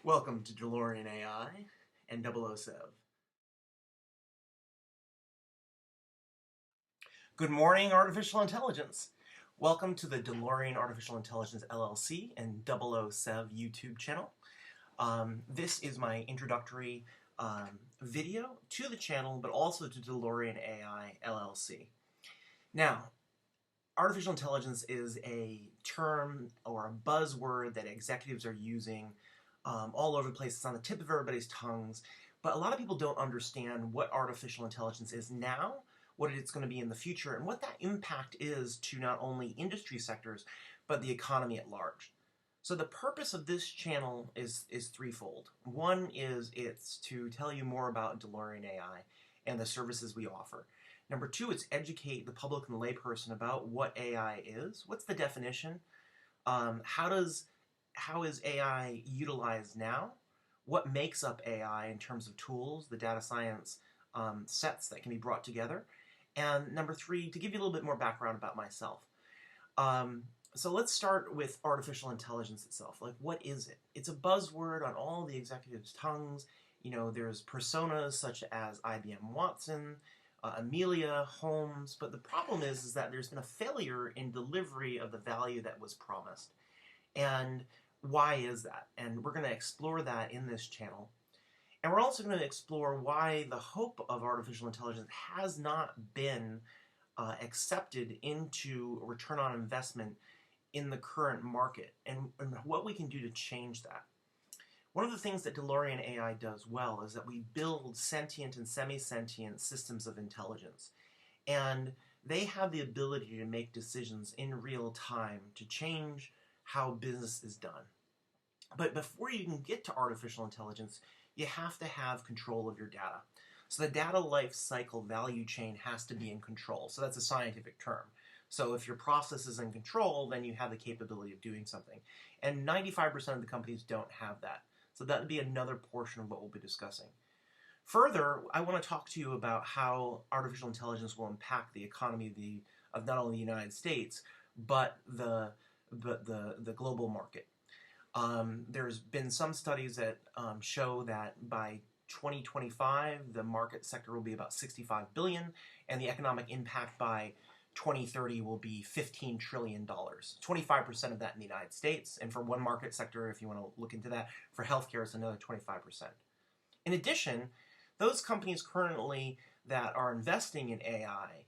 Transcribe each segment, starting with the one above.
Welcome to DeLorean AI and 007. Good morning, Artificial Intelligence. Welcome to the DeLorean Artificial Intelligence LLC and 007 YouTube channel. This is my introductory video to the channel, but also to DeLorean AI LLC. Now, artificial intelligence is a term or a buzzword that executives are using all over the place. It's on the tip of everybody's tongues, but a lot of people don't understand what artificial intelligence is now, what it's going to be in the future, and what that impact is to not only industry sectors, but the economy at large. So the purpose of this channel is threefold. One is it's to tell you more about DeLorean AI and the services we offer. Number two, it's educate the public and the layperson about what AI is. What's the definition? How is AI utilized now? What makes up AI in terms of tools, the data science sets that can be brought together? And number three, to give you a little bit more background about myself. So let's start with artificial intelligence itself. Like, what is it? It's a buzzword on all the executives' tongues. You know, there's personas such as IBM Watson, Amelia, Holmes, but the problem is that there's been a failure in delivery of the value that was promised. And why is that? And we're going to explore that in this channel. And we're also going to explore why the hope of artificial intelligence has not been accepted into a return on investment in the current market, and what we can do to change that. One of the things that DeLorean AI does well is that we build sentient and semi-sentient systems of intelligence. And they have the ability to make decisions in real time to change how business is done. But before you can get to artificial intelligence, you have to have control of your data. So the data life cycle value chain has to be in control. So that's a scientific term. So if your process is in control, then you have the capability of doing something. And 95% of the companies don't have that. So that would be another portion of what we'll be discussing. Further, I want to talk to you about how artificial intelligence will impact the economy of not only the United States, but the global market. There's been some studies that show that by 2025, the market sector will be about $65 billion, and the economic impact by 2030 will be $15 trillion. 25% of that in the United States, and for one market sector, if you want to look into that, for healthcare, it's another 25%. In addition, those companies currently that are investing in AI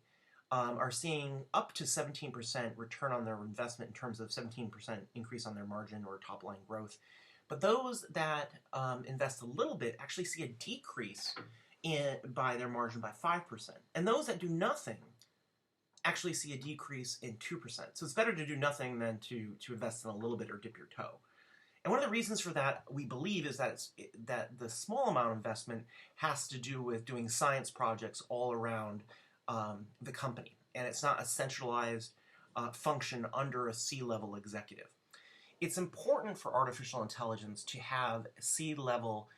are seeing up to 17% return on their investment in terms of 17% increase on their margin or top line growth. But those that invest a little bit actually see a decrease by their margin by 5%. And those that do nothing actually see a decrease in 2%. So it's better to do nothing than to invest in a little bit or dip your toe. And one of the reasons for that, we believe, is that the small amount of investment has to do with doing science projects all around the company. And it's not a centralized function under a C-level executive. It's important for artificial intelligence to have C-level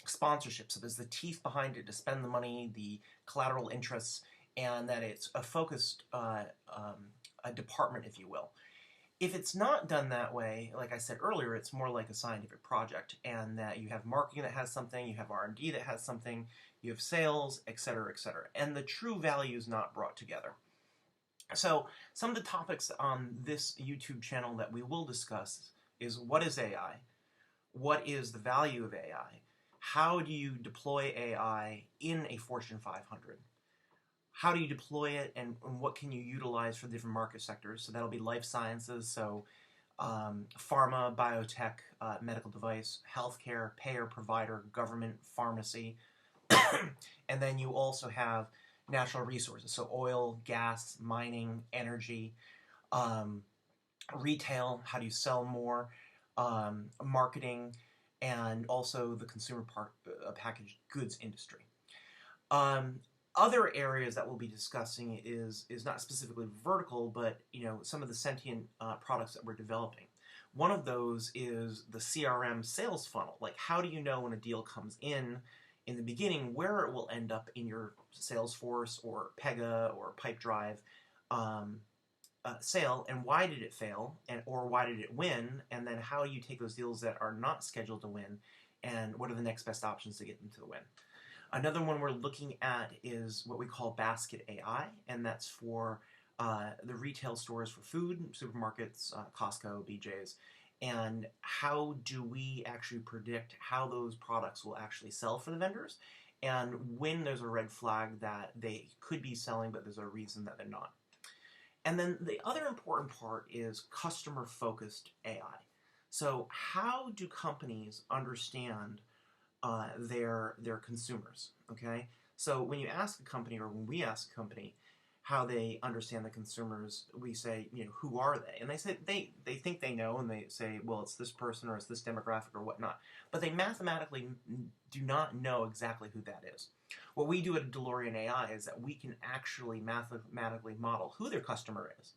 sponsorship. So there's the teeth behind it to spend the money, the collateral interests, and that it's a focused a department, if you will. If it's not done that way, like I said earlier, it's more like a scientific project, and that you have marketing that has something, you have R&D that has something, you have sales, etc., etc. And the true value is not brought together. So some of the topics on this YouTube channel that we will discuss is: what is AI? What is the value of AI? How do you deploy AI in a Fortune 500? How do you deploy it, and what can you utilize for different market sectors? So that'll be life sciences, so pharma, biotech, medical device, healthcare, payer, provider, government, pharmacy. And then you also have natural resources, so oil, gas, mining, energy, retail, how do you sell more, marketing, and also the consumer packaged goods industry. Other areas that we'll be discussing is not specifically vertical, but some of the sentient products that we're developing. One of those is the CRM sales funnel. Like, how do you know when a deal comes in the beginning where it will end up in your Salesforce or Pega or Pipedrive, sale, and why did it fail, or why did it win, and then how you take those deals that are not scheduled to win, and what are the next best options to get them to the win. Another one we're looking at is what we call basket AI, and that's for the retail stores for food, supermarkets, Costco, BJ's, and how do we actually predict how those products will actually sell for the vendors, and when there's a red flag that they could be selling but there's a reason that they're not. And then the other important part is customer-focused AI. So how do companies understand their consumers? Okay, so when you ask a company, or when we ask a company how they understand the consumers, we say, who are they? And they say they think they know, and they say, well, it's this person or it's this demographic or whatnot. But they mathematically do not know exactly who that is. What we do at DeLorean AI is that we can actually mathematically model who their customer is.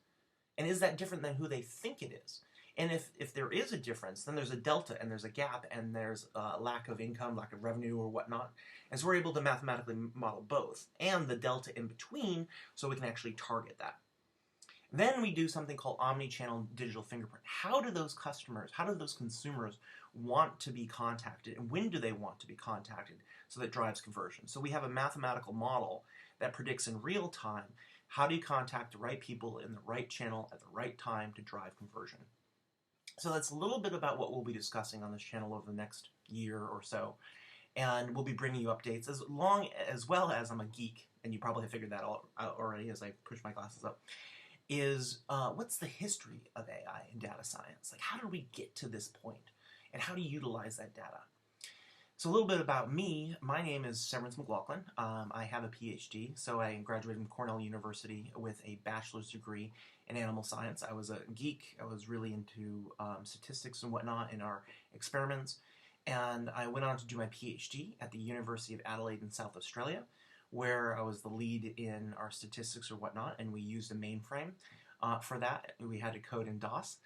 And is that different than who they think it is? And if there is a difference, then there's a delta, and there's a gap, and there's a lack of income, lack of revenue, or whatnot. And so we're able to mathematically model both, and the delta in between, so we can actually target that. Then we do something called omni-channel digital fingerprint. How do those customers, how do those consumers want to be contacted, and when do they want to be contacted, so that drives conversion? So we have a mathematical model that predicts in real time how do you contact the right people in the right channel at the right time to drive conversion. So that's a little bit about what we'll be discussing on this channel over the next year or so. And we'll be bringing you updates as well as I'm a geek, and you probably have figured that out already as I push my glasses up, is what's the history of AI and data science? Like, how did we get to this point? And how do you utilize that data? So a little bit about me. My name is Severance McLaughlin. I have a PhD, so I graduated from Cornell University with a bachelor's degree in animal science. I was a geek. I was really into statistics and whatnot in our experiments. And I went on to do my PhD at the University of Adelaide in South Australia, where I was the lead in our statistics or whatnot, and we used a mainframe for that. We had to code in DOS.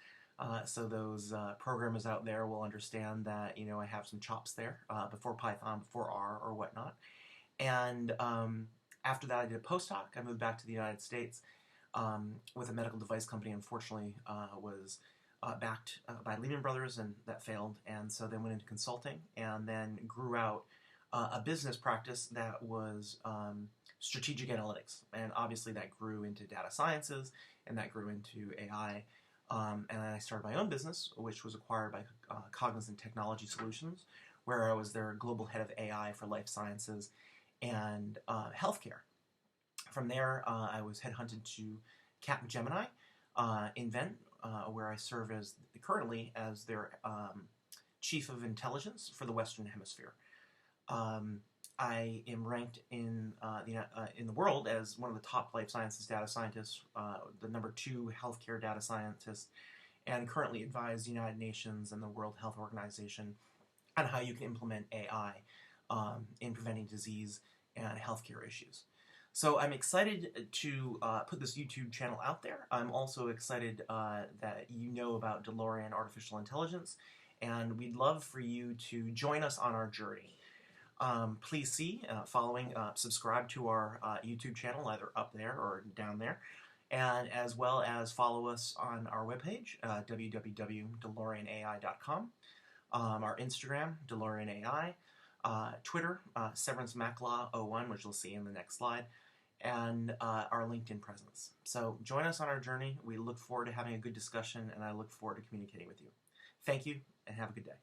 So those programmers out there will understand that, I have some chops there before Python, before R or whatnot. And after that, I did a postdoc. I moved back to the United States with a medical device company. Unfortunately, was backed by Lehman Brothers, and that failed. And so then went into consulting, and then grew out a business practice that was strategic analytics. And obviously that grew into data sciences, and that grew into AI. And then I started my own business, which was acquired by Cognizant Technology Solutions, where I was their global head of AI for Lifesciences and healthcare. From there, I was headhunted to Capgemini Invent, where I serve currently as their Chief of Intelligence for the Western Hemisphere. I am ranked in the world as one of the top life sciences data scientists, the #2 healthcare data scientist, and currently advise the United Nations and the World Health Organization on how you can implement AI in preventing disease and healthcare issues. So I'm excited to put this YouTube channel out there. I'm also excited that you know about DeLorean Artificial Intelligence, and we'd love for you to join us on our journey. Please subscribe to our YouTube channel, either up there or down there, and as well as follow us on our webpage, www.DeLoreanAI.com, our Instagram, DeLorean AI, Twitter, SeveranceMacLaw01, which you'll see in the next slide, and our LinkedIn presence. So join us on our journey. We look forward to having a good discussion, and I look forward to communicating with you. Thank you, and have a good day.